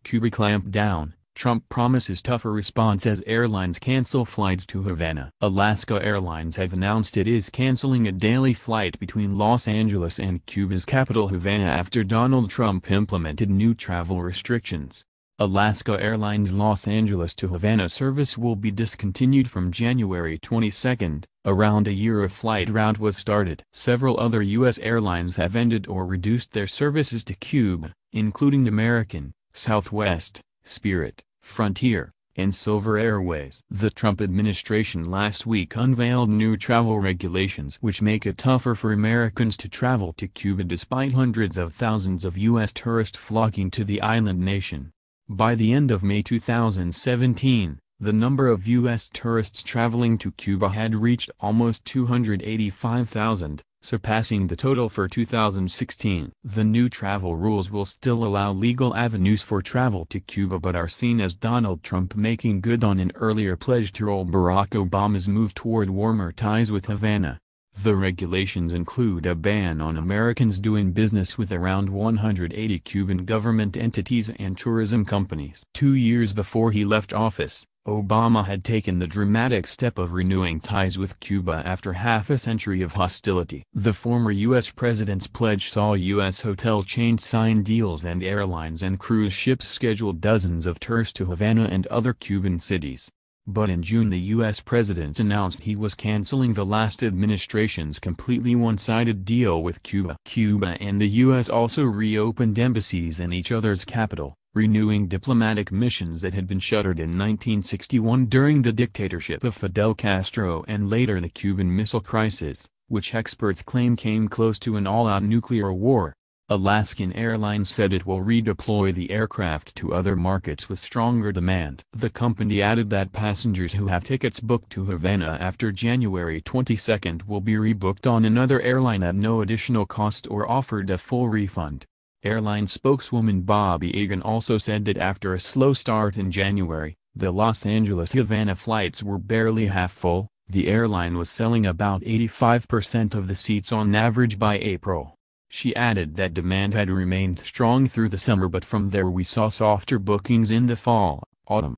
Cuba clampdown, Trump promises tougher response as airlines cancel flights to Havana. Alaska Airlines have announced it is canceling a daily flight between Los Angeles and Cuba's capital Havana after Donald Trump implemented new travel restrictions. Alaska Airlines Los Angeles to Havana service will be discontinued from January 22, around a year a flight route was started. Several other U.S. airlines have ended or reduced their services to Cuba, including American, Southwest, Spirit, Frontier, and Silver Airways. The Trump administration last week unveiled new travel regulations which make it tougher for Americans to travel to Cuba despite hundreds of thousands of U.S. tourists flocking to the island nation. By the end of May 2017, the number of U.S. tourists traveling to Cuba had reached almost 285,000, surpassing the total for 2016. The new travel rules will still allow legal avenues for travel to Cuba but are seen as Donald Trump making good on an earlier pledge to roll Barack Obama's move toward warmer ties with Havana. The regulations include a ban on Americans doing business with around 180 Cuban government entities and tourism companies. 2 years before he left office, Obama had taken the dramatic step of renewing ties with Cuba after half a century of hostility. The former U.S. president's pledge saw U.S. hotel chains sign deals and airlines and cruise ships schedule dozens of tours to Havana and other Cuban cities. But in June the U.S. president announced he was canceling the last administration's completely one-sided deal with Cuba. Cuba and the U.S. also reopened embassies in each other's capital, renewing diplomatic missions that had been shuttered in 1961 during the dictatorship of Fidel Castro and later the Cuban Missile Crisis, which experts claim came close to an all-out nuclear war. Alaskan Airlines said it will redeploy the aircraft to other markets with stronger demand. The company added that passengers who have tickets booked to Havana after January 22 will be rebooked on another airline at no additional cost or offered a full refund. Airline spokeswoman Bobby Egan also said that after a slow start in January, the Los Angeles-Havana flights were barely half full. The airline was selling about 85% of the seats on average by April. She added that demand had remained strong through the summer but from there we saw softer bookings in the fall, autumn.